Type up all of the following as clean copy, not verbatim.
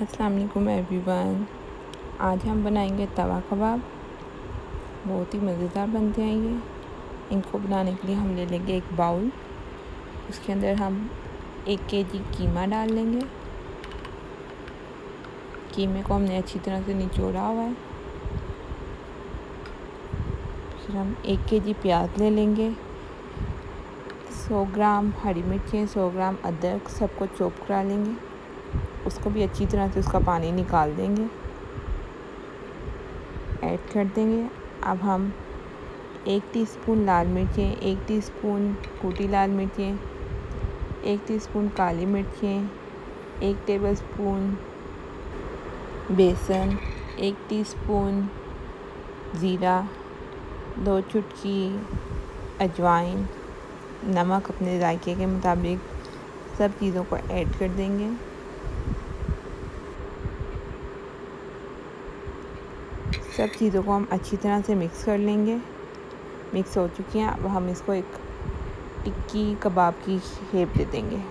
अस्सलाम वालेकुम एवरीवन। आज हम बनाएंगे तवा कबाब। बहुत ही मज़ेदार बनते हैं ये। इनको बनाने के लिए हम ले लेंगे एक बाउल। उसके अंदर हम 1 केजी कीमा डाल लेंगे। कीमे को हमने अच्छी तरह से निचोड़ा हुआ है। फिर हम 1 केजी प्याज ले लेंगे, 100 ग्राम हरी मिर्चें, 100 ग्राम अदरक, सबको चॉप करा लेंगे। उसको भी अच्छी तरह से उसका पानी निकाल देंगे, ऐड कर देंगे। अब हम 1 टीस्पून लाल मिर्चें, 1 टीस्पून कूटी लाल मिर्चें, 1 टीस्पून काली मिर्चें, 1 टेबलस्पून बेसन, 1 टीस्पून ज़ीरा, 2 चुटकी अजवाइन, नमक अपने जायके के मुताबिक, सब चीज़ों को ऐड कर देंगे। सब चीज़ों को हम अच्छी तरह से मिक्स कर लेंगे। मिक्स हो चुकी हैं। अब हम इसको एक टिक्की कबाब की शेप दे देंगे।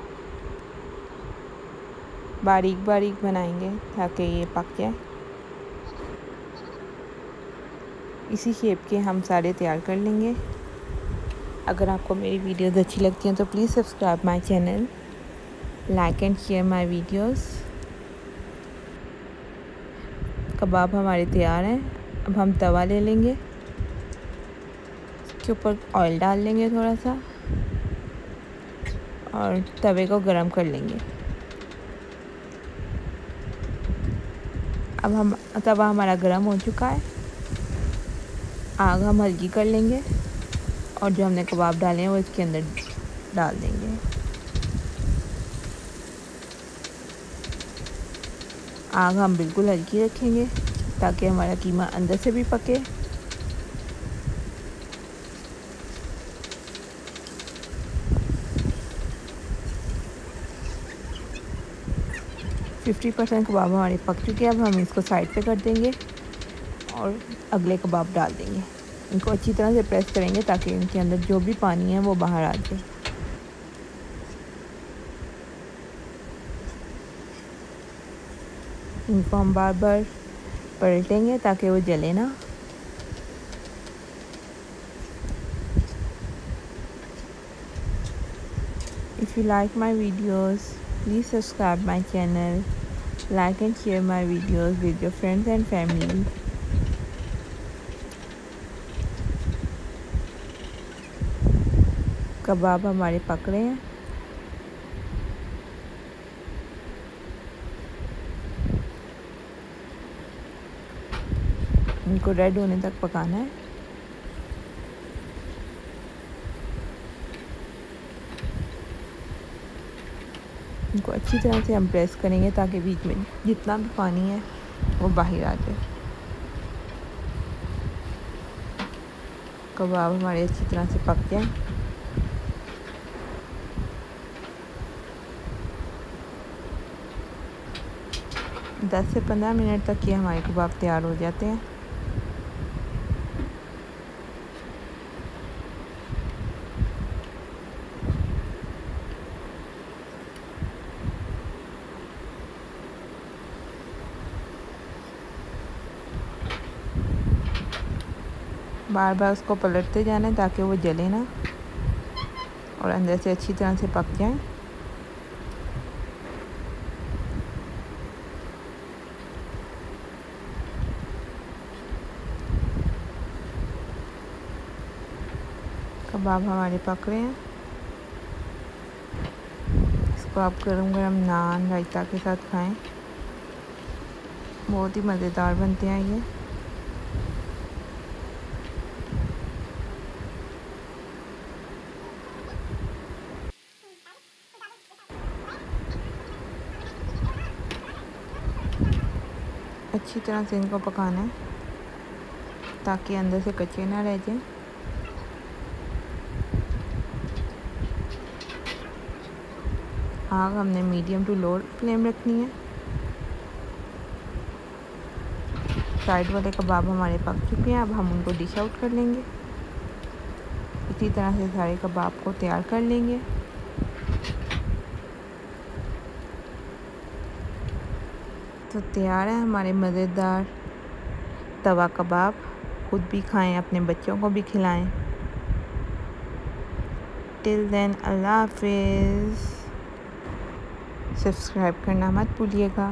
बारीक बारीक बनाएंगे ताकि ये पक जाए। इसी शेप के हम सारे तैयार कर लेंगे। अगर आपको मेरी वीडियोस अच्छी लगती हैं तो please subscribe my channel, like and share my videos. कबाब हमारे तैयार हैं। अब हम तवा ले लेंगे, इसके ऊपर ऑयल डाल लेंगे थोड़ा सा और तवे को गरम कर लेंगे। अब तवा हमारा गरम हो चुका है। आग हम हल्की कर लेंगे और जो हमने कबाब डाले हैं वो इसके अंदर डाल देंगे। आग हम बिल्कुल हल्की रखेंगे ताकि हमारा कीमा अंदर से भी पके। फिफ्टी % कबाब हमारे पक चुके हैं। अब हम इसको साइड पे कर देंगे और अगले कबाब डाल देंगे। इनको अच्छी तरह से प्रेस करेंगे ताकि इनके अंदर जो भी पानी है वो बाहर आ जाए। इनको हम बार बार पलटेंगे ताकि वो जले ना। If you like my videos, please subscribe my channel, like and share my videos with your friends and family. कबाब हमारे पक रहे हैं। इनको रेड होने तक पकाना है। इनको अच्छी तरह से हम प्रेस करेंगे ताकि बीच में जितना भी पानी है वो बाहर आ जाए। कबाब हमारे अच्छी तरह से पक जाए। दस से 15 मिनट तक ये हमारे कबाब तैयार हो जाते हैं। बार बार उसको पलटते जाना है ताकि वो जले ना और अंदर से अच्छी तरह से पक जाए। कबाब हमारे पक रहे हैं। इसको आप गरम गरम नान रायता के साथ खाएं। बहुत ही मज़ेदार बनते हैं ये। अच्छी तरह से इनको पकाना है ताकि अंदर से कच्चे ना रह जाएं। आग हमने मीडियम टू लो फ्लेम रखनी है। साइड वाले कबाब हमारे पक चुके हैं। अब हम उनको डिश आउट कर लेंगे। इसी तरह से सारे कबाब को तैयार कर लेंगे। तो तैयार है हमारे मज़ेदार तवा कबाब। खुद भी खाएं, अपने बच्चों को भी खिलाएं। टिल देन अल्लाह हाफिज़। सब्सक्राइब करना मत भूलिएगा।